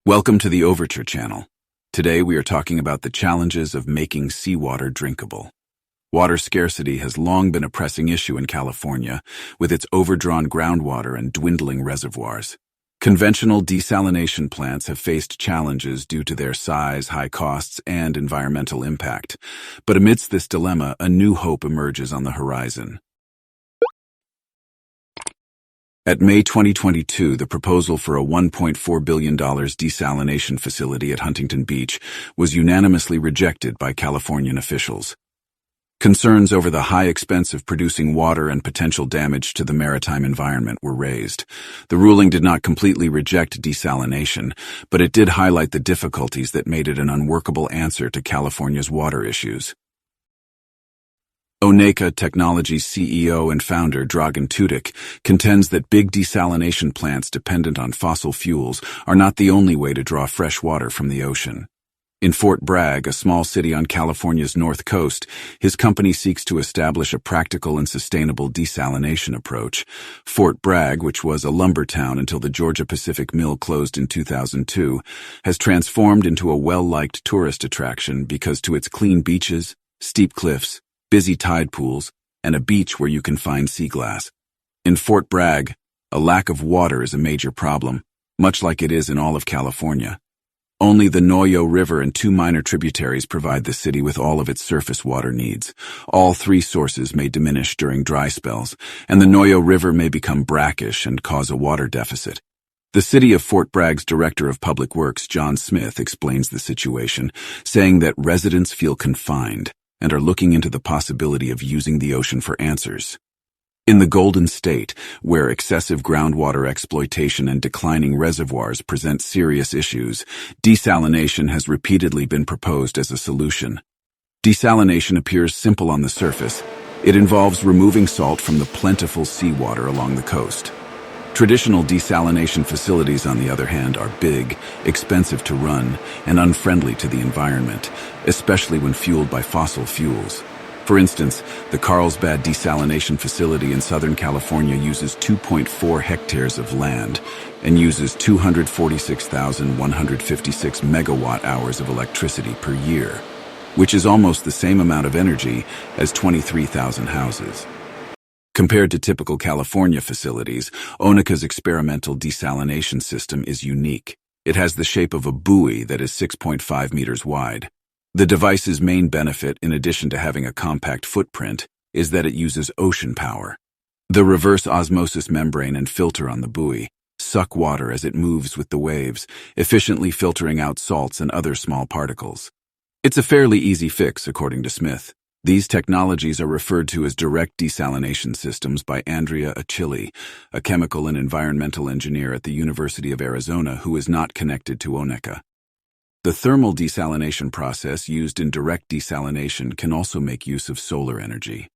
Welcome to the Overture channel. Today we are talking about the challenges of making seawater drinkable. Water scarcity has long been a pressing issue in California, with its overdrawn groundwater and dwindling reservoirs. Conventional desalination plants have faced challenges due to their size, high costs, and environmental impact. But amidst this dilemma, a new hope emerges on the horizon. At May 2022, the proposal for a $1.4 billion desalination facility at Huntington Beach was unanimously rejected by Californian officials. Concerns over the high expense of producing water and potential damage to the maritime environment were raised. The ruling did not completely reject desalination, but it did highlight the difficulties that made it an unworkable answer to California's water issues. Oneka Technologies CEO and founder Dragan Tudik contends that big desalination plants dependent on fossil fuels are not the only way to draw fresh water from the ocean. In Fort Bragg, a small city on California's north coast, his company seeks to establish a practical and sustainable desalination approach. Fort Bragg, which was a lumber town until the Georgia Pacific Mill closed in 2002, has transformed into a well-liked tourist attraction because to its clean beaches, steep cliffs, busy tide pools, and a beach where you can find sea glass. In Fort Bragg, a lack of water is a major problem, much like it is in all of California. Only the Noyo River and two minor tributaries provide the city with all of its surface water needs. All three sources may diminish during dry spells, and the Noyo River may become brackish and cause a water deficit. The city of Fort Bragg's Director of Public Works, John Smith, explains the situation, saying that residents feel confined and are looking into the possibility of using the ocean for answers. In the Golden State, where excessive groundwater exploitation and declining reservoirs present serious issues, desalination has repeatedly been proposed as a solution. Desalination appears simple on the surface. It involves removing salt from the plentiful seawater along the coast. Traditional desalination facilities, on the other hand, are big, expensive to run, and unfriendly to the environment, especially when fueled by fossil fuels. For instance, the Carlsbad Desalination Facility in Southern California uses 2.4 hectares of land and uses 246,156 megawatt-hours of electricity per year, which is almost the same amount of energy as 23,000 houses. Compared to typical California facilities, Oneka's experimental desalination system is unique. It has the shape of a buoy that is 6.5 meters wide. The device's main benefit, in addition to having a compact footprint, is that it uses ocean power. The reverse osmosis membrane and filter on the buoy suck water as it moves with the waves, efficiently filtering out salts and other small particles. It's a fairly easy fix, according to Smith. These technologies are referred to as direct desalination systems by Andrea Achille, a chemical and environmental engineer at the University of Arizona who is not connected to Oneka. The thermal desalination process used in direct desalination can also make use of solar energy.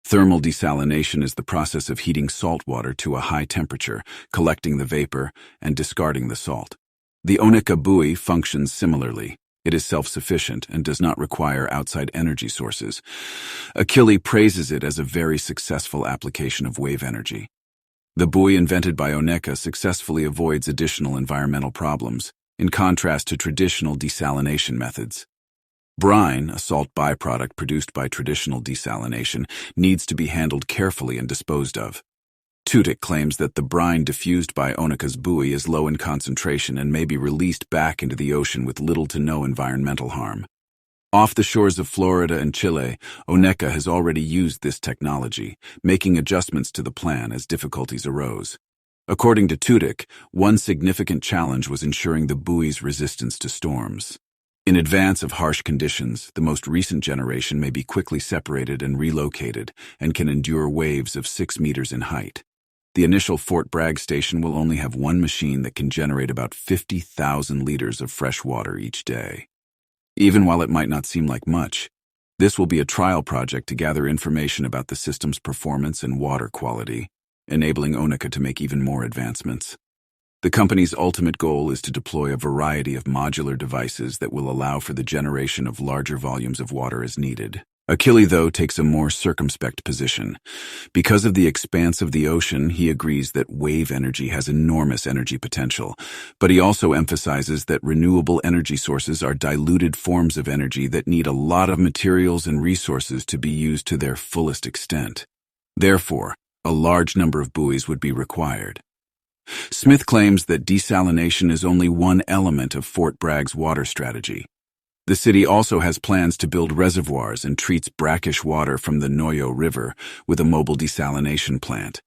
Thermal desalination is the process of heating salt water to a high temperature, collecting the vapor, and discarding the salt. The Oneka buoy functions similarly. It is self-sufficient and does not require outside energy sources. Achille praises it as a very successful application of wave energy. The buoy invented by Oneka successfully avoids additional environmental problems, in contrast to traditional desalination methods. Brine, a salt byproduct produced by traditional desalination, needs to be handled carefully and disposed of. Tudik claims that the brine diffused by Oneka's buoy is low in concentration and may be released back into the ocean with little to no environmental harm. Off the shores of Florida and Chile, Oneka has already used this technology, making adjustments to the plan as difficulties arose. According to Tudik, one significant challenge was ensuring the buoy's resistance to storms. In advance of harsh conditions, the most recent generation may be quickly separated and relocated and can endure waves of 6 meters in height. The initial Fort Bragg station will only have one machine that can generate about 50,000 liters of fresh water each day. Even while it might not seem like much, this will be a trial project to gather information about the system's performance and water quality, enabling Oneka to make even more advancements. The company's ultimate goal is to deploy a variety of modular devices that will allow for the generation of larger volumes of water as needed. Achille, though, takes a more circumspect position. Because of the expanse of the ocean, he agrees that wave energy has enormous energy potential, but he also emphasizes that renewable energy sources are diluted forms of energy that need a lot of materials and resources to be used to their fullest extent. Therefore, a large number of buoys would be required. Smith claims that desalination is only one element of Fort Bragg's water strategy. The city also has plans to build reservoirs and treats brackish water from the Noyo River with a mobile desalination plant.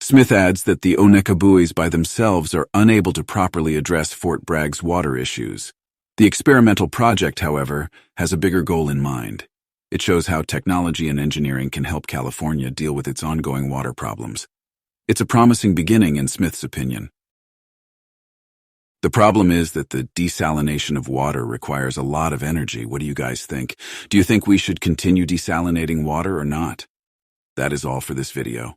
Smith adds that the Oneka buoys by themselves are unable to properly address Fort Bragg's water issues. The experimental project, however, has a bigger goal in mind. It shows how technology and engineering can help California deal with its ongoing water problems. It's a promising beginning, in Smith's opinion. The problem is that the desalination of water requires a lot of energy. What do you guys think? Do you think we should continue desalinating water or not? That is all for this video.